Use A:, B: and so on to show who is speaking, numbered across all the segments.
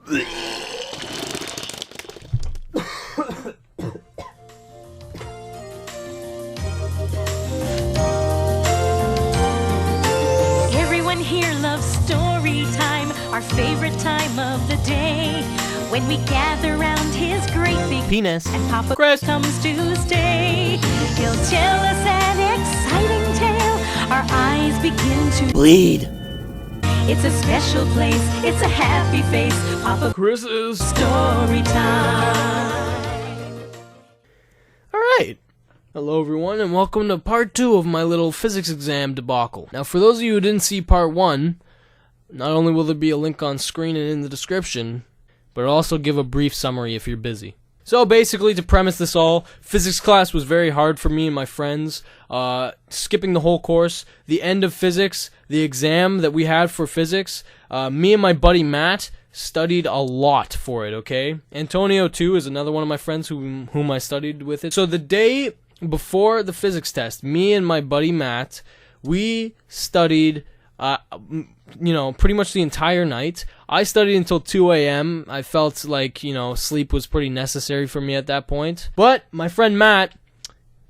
A: Everyone here loves story time, our favorite time of the day. When we gather round his great big
B: penis
A: and Papa
B: Chris
A: comes to stay. He'll tell us an exciting tale. Our eyes begin to
B: bleed.
A: It's a special place, it's a happy face. Papa
B: Chris's
A: story time.
B: Alright. Hello everyone and welcome to part 2 of my little physics exam debacle. Now for those of you who didn't see part 1, not only will there be a link on screen and in the description, but I'll also give a brief summary if you're busy. So basically, to premise this all, physics class was very hard for me and my friends. Skipping the whole course, the end of physics, the exam that we had for physics, me and my buddy Matt studied a lot for it, okay? Antonio, too, is another one of my friends whom I studied with it. So the day before the physics test, me and my buddy Matt, we studied pretty much the entire night. I studied until 2 a.m. I felt like, sleep was pretty necessary for me at that point. But my friend Matt,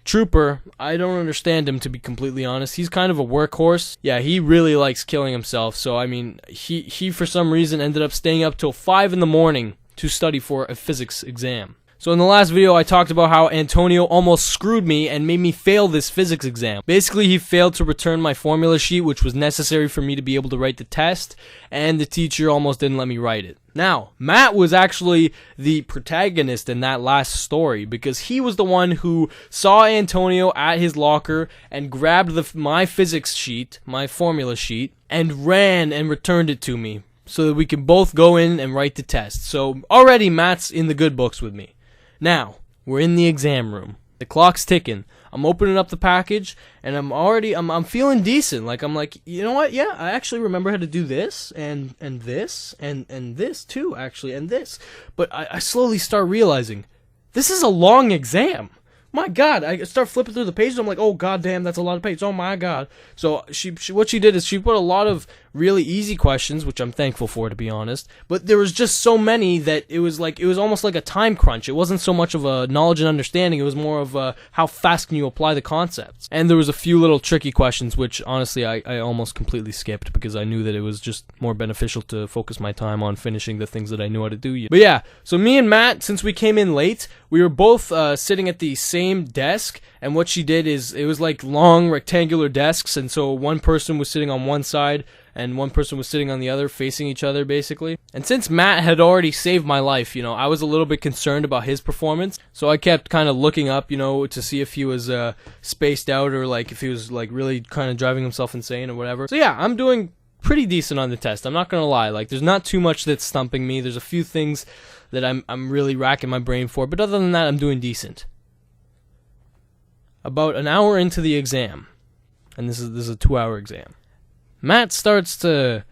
B: trooper, I don't understand him, to be completely honest. He's kind of a workhorse. Yeah, he really likes killing himself. So, I mean, he for some reason ended up staying up till 5 in the morning to study for a physics exam. So in the last video, I talked about how Antonio almost screwed me and made me fail this physics exam. Basically, he failed to return my formula sheet, which was necessary for me to be able to write the test, and the teacher almost didn't let me write it. Now, Matt was actually the protagonist in that last story, because he was the one who saw Antonio at his locker and grabbed my physics sheet, my formula sheet, and ran and returned it to me, so that we could both go in and write the test. So already Matt's in the good books with me. Now, we're in the exam room. The clock's ticking. I'm opening up the package, and I'm feeling decent. I'm like, you know what? Yeah, I actually remember how to do this, and this, and this too, actually, and this. But I slowly start realizing, this is a long exam. My God, I start flipping through the pages. I'm like, oh God damn, that's a lot of pages. Oh my God. So what she did is she put a lot of really easy questions, which I'm thankful for, to be honest. But there was just so many that it was almost like a time crunch. It wasn't so much of a knowledge and understanding. It was more of a how fast can you apply the concepts. And there was a few little tricky questions, which honestly I almost completely skipped because I knew that it was just more beneficial to focus my time on finishing the things that I knew how to do. But yeah, so me and Matt, since we came in late, we were both sitting at the same desk, and what she did is, it was like long rectangular desks, and so one person was sitting on one side and one person was sitting on the other, facing each other basically. And since Matt had already saved my life, I was a little bit concerned about his performance, so I kept kind of looking up, to see if he was spaced out, or like if he was like really kind of driving himself insane or whatever. So yeah, I'm doing pretty decent on the test, I'm not gonna lie. Like, there's not too much that's stumping me. There's a few things that I'm really racking my brain for, but other than that, I'm doing decent. About an hour into the exam, and this is a 2-hour exam, Matt starts to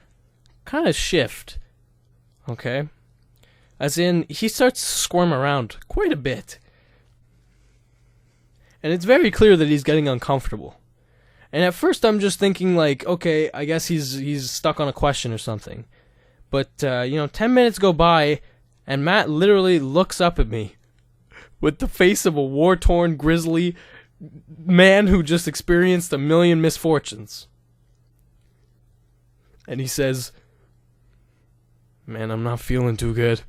B: kind of shift, okay? As in, he starts to squirm around quite a bit. And it's very clear that he's getting uncomfortable. And at first I'm just thinking like, okay, I guess he's stuck on a question or something. But, 10 minutes go by, and Matt literally looks up at me with the face of a war-torn, grizzly man who just experienced a million misfortunes. And he says, "Man, I'm not feeling too good."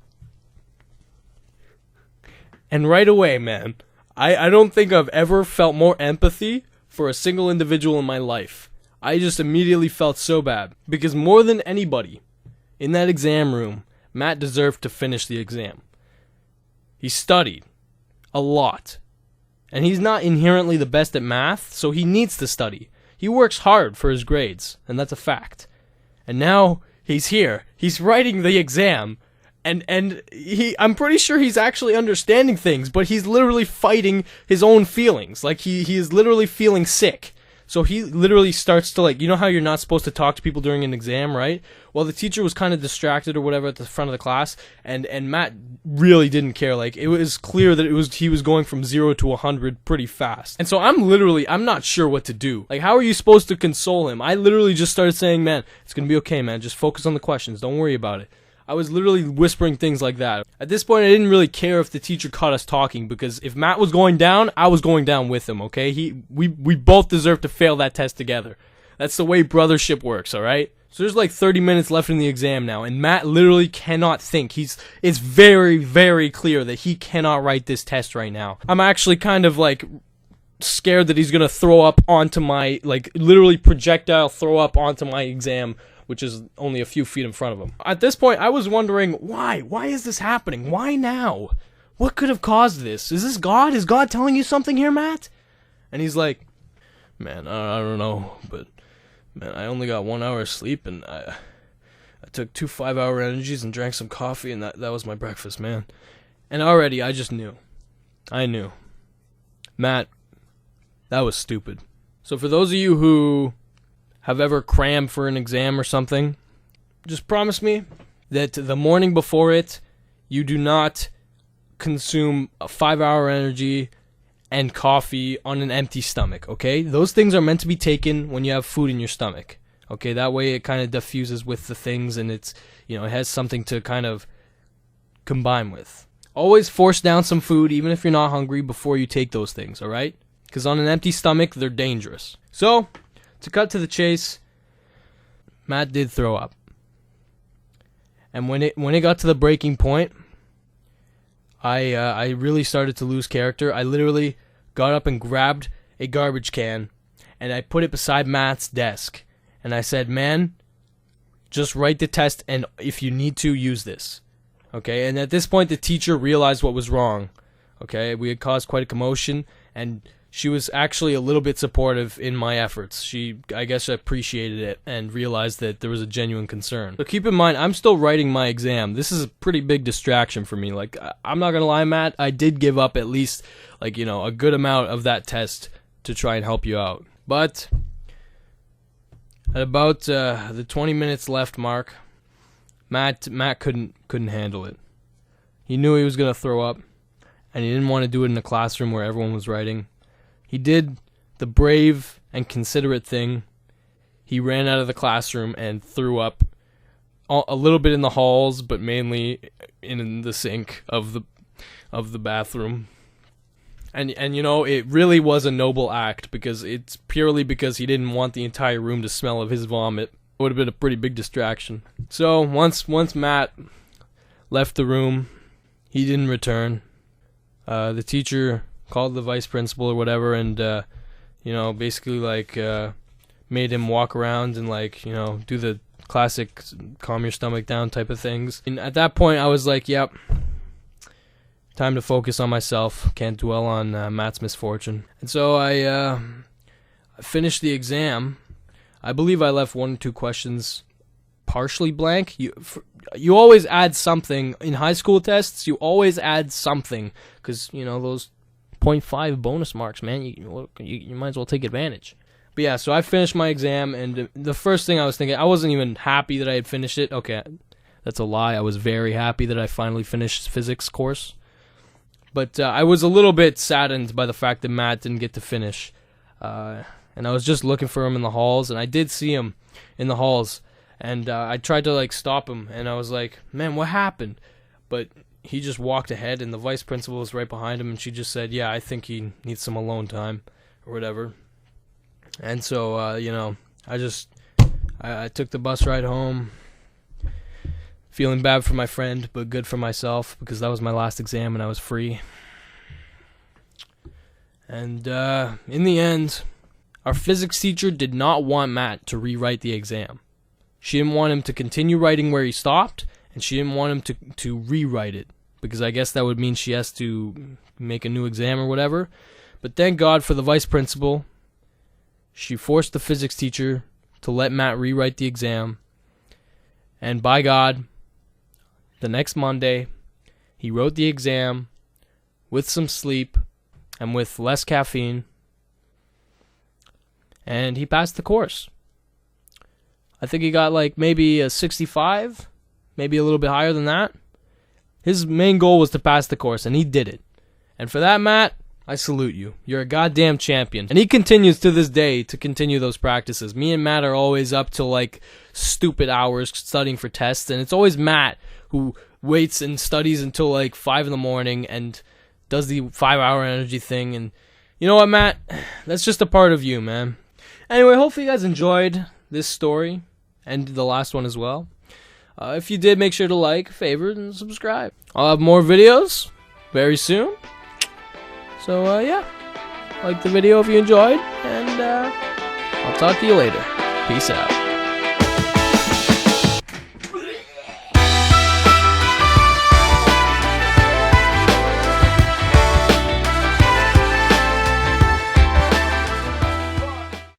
B: And right away, man, I don't think I've ever felt more empathy for a single individual in my life. I just immediately felt so bad, because more than anybody in that exam room, Matt deserved to finish the exam. He studied a lot, and he's not inherently the best at math, so he needs to study. He works hard for his grades, and that's a fact. And now he's here. He's writing the exam, and I'm pretty sure he's actually understanding things, but he's literally fighting his own feelings. Like, he is literally feeling sick. So he literally starts to, like, you know how you're not supposed to talk to people during an exam, right? Well, the teacher was kind of distracted or whatever at the front of the class, and Matt really didn't care. Like, it was clear that he was going from 0 to 100 pretty fast. And so I'm not sure what to do. Like, how are you supposed to console him? I literally just started saying, "Man, it's gonna be okay, man. Just focus on the questions. Don't worry about it." I was literally whispering things like that. At this point, I didn't really care if the teacher caught us talking, because if Matt was going down, I was going down with him, okay? We both deserve to fail that test together. That's the way brothership works, alright? So there's like 30 minutes left in the exam now, and Matt literally cannot think. It's very, very clear that he cannot write this test right now. I'm actually kind of like scared that he's gonna throw up onto my, like, literally projectile throw up onto my exam, which is only a few feet in front of him. At this point, I was wondering, why? Why is this happening? Why now? What could have caused this? Is this God? Is God telling you something here, Matt? And he's like, man, I don't know, but, man, I only got 1 hour of sleep, and I took 2 5-hour energies and drank some coffee, and that was my breakfast, man. And already, I just knew. I knew. Matt, that was stupid. So for those of you who have ever crammed for an exam or something, just promise me that the morning before it, you do not consume a 5-hour energy and coffee on an empty stomach, okay? Those things are meant to be taken when you have food in your stomach, okay? That way it kind of diffuses with the things, and it's, you know, it has something to kind of combine with. Always force down some food, even if you're not hungry, before you take those things, alright? Because on an empty stomach, they're dangerous. So, to cut to the chase, Matt did throw up. And when it got to the breaking point, I really started to lose character. I literally got up and grabbed a garbage can, and I put it beside Matt's desk. And I said, man, just write the test, and if you need to, use this. Okay, and at this point, the teacher realized what was wrong. Okay, we had caused quite a commotion, and she was actually a little bit supportive in my efforts. She, I guess, appreciated it and realized that there was a genuine concern. So keep in mind, I'm still writing my exam. This is a pretty big distraction for me. Like, I'm not gonna lie, Matt, I did give up at least, like, you know, a good amount of that test to try and help you out. But at about the 20 minutes left mark, Matt couldn't handle it. He knew he was gonna throw up, and he didn't want to do it in a classroom where everyone was writing. He did the brave and considerate thing. He ran out of the classroom and threw up a little bit in the halls, but mainly in the sink of the bathroom. And you know, it really was a noble act, because it's purely because he didn't want the entire room to smell of his vomit. It would have been a pretty big distraction. So once Matt left the room, he didn't return. The teacher called the vice principal or whatever, and you know, basically like made him walk around and, like, you know, do the classic calm your stomach down type of things. And at that point, I was like, yep, time to focus on myself. Can't dwell on Matt's misfortune. And so I finished the exam. I believe I left 1 or 2 questions partially blank. You always add something in high school tests. You always add something, because, you know, those 0.5 bonus marks, man. You might as well take advantage. But yeah, so I finished my exam, and the first thing I was thinking, I wasn't even happy that I had finished it. Okay, that's a lie. I was very happy that I finally finished physics course. But I was a little bit saddened by the fact that Matt didn't get to finish. And I was just looking for him in the halls, and I did see him in the halls. And I tried to, like, stop him, and I was like, man, what happened? But he just walked ahead, and the vice principal was right behind him, and she just said, yeah, I think he needs some alone time, or whatever. And so, you know, I took the bus ride home, feeling bad for my friend, but good for myself, because that was my last exam, and I was free. And in the end, our physics teacher did not want Matt to rewrite the exam. She didn't want him to continue writing where he stopped, and she didn't want him to rewrite it, because I guess that would mean she has to make a new exam or whatever. But thank God for the vice principal. She forced the physics teacher to let Matt rewrite the exam. And by God, the next Monday, he wrote the exam with some sleep and with less caffeine. And he passed the course. I think he got like maybe a 65, maybe a little bit higher than that. His main goal was to pass the course, and he did it. And for that, Matt, I salute you. You're a goddamn champion. And he continues to this day to continue those practices. Me and Matt are always up till like stupid hours studying for tests, and it's always Matt who waits and studies until like 5 in the morning and does the 5-hour energy thing. And you know what, Matt? That's just a part of you, man. Anyway, hopefully you guys enjoyed this story and the last one as well. If you did, make sure to like, favorite, and subscribe. I'll have more videos very soon. So, yeah, like the video if you enjoyed, and I'll talk to you later. Peace out.